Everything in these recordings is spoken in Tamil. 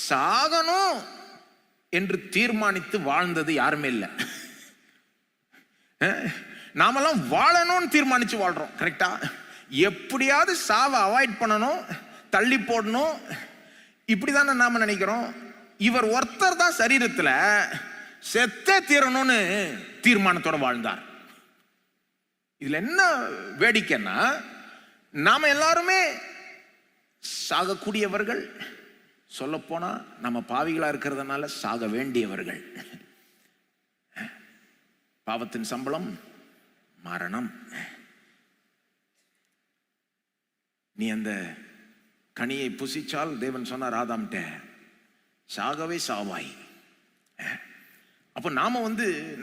சாகணும் என்று தீர்மானித்து வாழ்ந்தது யாருமே இல்லை. நாமெல்லாம் வாழணும்னு தீர்மானிச்சு வாழ்றோம். கரெக்டா? எப்படியாவது சாவை அவாய்ட் பண்ணணும், தள்ளி போடணும், இப்படிதானே நாம நினைக்கிறோம். இவர் ஒருத்தர் தான் சரீரத்தில் செத்தே தீரணும்னு தீர்மானத்தோட வாழ்ந்தார். இதுல என்ன வேடிக்கைன்னா, நாம எல்லாருமே சாகக்கூடியவர்கள். சொல்ல போனா நம்ம பாவிகளா இருக்கிறதுனால சாக வேண்டியவர்கள். பாவத்தின் சம்பளம் மரணம். நீ அந்த கனியை புசிச்சால் தேவன் சொன்னார் ஆதாம்கிட்ட, சாகவே சாவாய். அப்போ நாம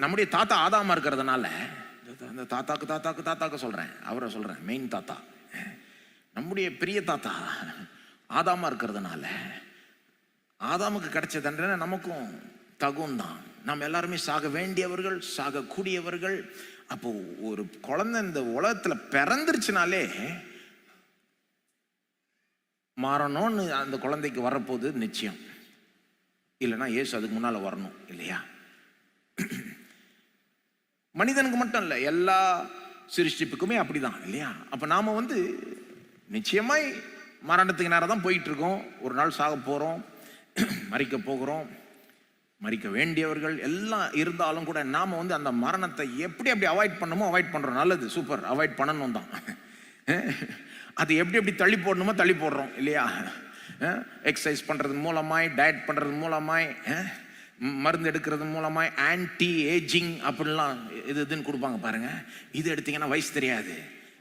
நம்முடைய தாத்தா ஆதாமா இருக்கிறதுனால, அந்த தாத்தாக்கு சொல்றேன், அவரை சொல்றேன், மெயின் தாத்தா, நம்முடைய பெரிய தாத்தா ஆதாமா இருக்கிறதுனால ஆதாமுக்கு கிடைச்ச தண்டனை நமக்கும் தகும் தான். நம்ம எல்லாருமே சாக வேண்டியவர்கள், சாக கூடியவர்கள். அப்போ ஒரு குழந்தை இந்த உலகத்துல பிறந்துருச்சுனாலே மாறணும்னு அந்த குழந்தைக்கு வரப்போகுது நிச்சயம். இல்லைன்னா இயேசு அதுக்கு முன்னால வரணும் இல்லையா? மனிதனுக்கு மட்டும் இல்லை, எல்லா சிருஷ்டிப்புக்குமே அப்படிதான் இல்லையா? அப்ப நாம நிச்சயமாய் மரணத்துக்கு நேரம் தான் போயிட்டு இருக்கோம். ஒரு நாள் சாக போறோம், மரிக்க போகிறோம், மரிக்க வேண்டியவர்கள் எல்லாம் இருந்தாலும் கூட நாம அந்த மரணத்தை எப்படி அவாய்ட் பண்ணணுமோ அவாய்ட் பண்றோம். நல்லது, சூப்பர், அவாய்ட் பண்ணணும் தான். அது எப்படி தள்ளி போடணுமோ தள்ளி போடுறோம் இல்லையா? எக்ஸசைஸ் பண்றது மூலமாய், டயட் பண்றது மூலமாய், மருந்து எடுக்கிறது மூலமாய், ஆன்டி ஏஜிங் அப்படிலாம் இதுன்னு கொடுப்பாங்க பாருங்க. இது எடுத்தீங்கன்னா வயசு தெரியாது,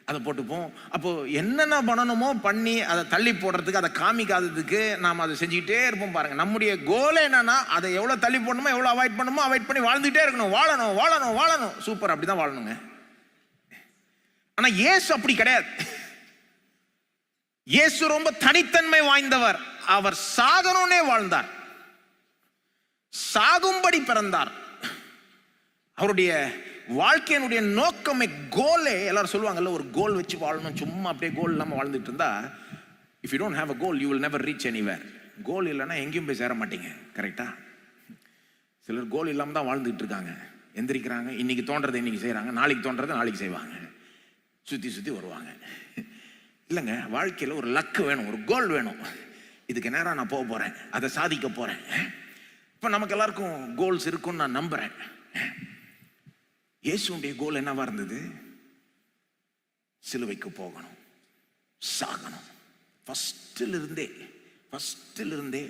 அதை போட்டுப்போம். அப்போ என்னென்ன பண்ணணுமோ பண்ணி அதை தள்ளி போடுறதுக்கு, அதை காமிக்காததுக்கு நாம் அதை செஞ்சுக்கிட்டே இருப்போம் பாருங்க. நம்முடைய கோல் என்னன்னா, அதை எவ்வளோ தள்ளி போடணுமோ எவ்வளோ அவாய்ட் பண்ணணுமோ அவாய்ட் பண்ணி வாழ்ந்துகிட்டே இருக்கணும். வாழணும் வாழணும் வாழணும், சூப்பர், அப்படிதான் வாழணுங்க. ஆனா இயேசு அப்படி கிடையாது. இயேசு ரொம்ப தனித்தன்மை வாய்ந்தவர். அவர் சாகணும்னே வாழ்ந்தார், சாகும்படி பிறந்தார். அவருடைய வாழ்க்கையினுடைய நோக்கமே, கோலே, எல்லாரும் சொல்லுவாங்கல்ல, ஒரு கோல் வச்சு வாழணும். சும்மா அப்படியே கோல் இல்லாமல் வாழ்ந்துட்டு இருந்தா, if you don't have a goal you will never reach anywhere. Goal இல்லைன்னா எங்கேயும் போய் சேர மாட்டீங்க. கரெக்டா? சிலர் கோல் இல்லாமல் தான் வாழ்ந்துட்டு இருக்காங்க. எந்திரிக்கிறாங்க, இன்னைக்கு தோன்றதை இன்னைக்கு செய்யறாங்க, நாளைக்கு தோன்றதை நாளைக்கு செய்வாங்க, சுத்தி வருவாங்க. இல்லைங்க, வாழ்க்கையில் ஒரு லக்கு வேணும், ஒரு கோல் வேணும். இதுக்கு நேரம் நான் போக போறேன், அதை சாதிக்க போறேன். இப்போ நமக்கு எல்லாருக்கும் கோல்ஸ் இருக்குன்னு நான் நம்புறேன். இயேசுடைய கோல் என்னவா இருந்தது? சிலுவைக்கு போகணும், சாகணும். ஃபர்ஸ்டில் இருந்தே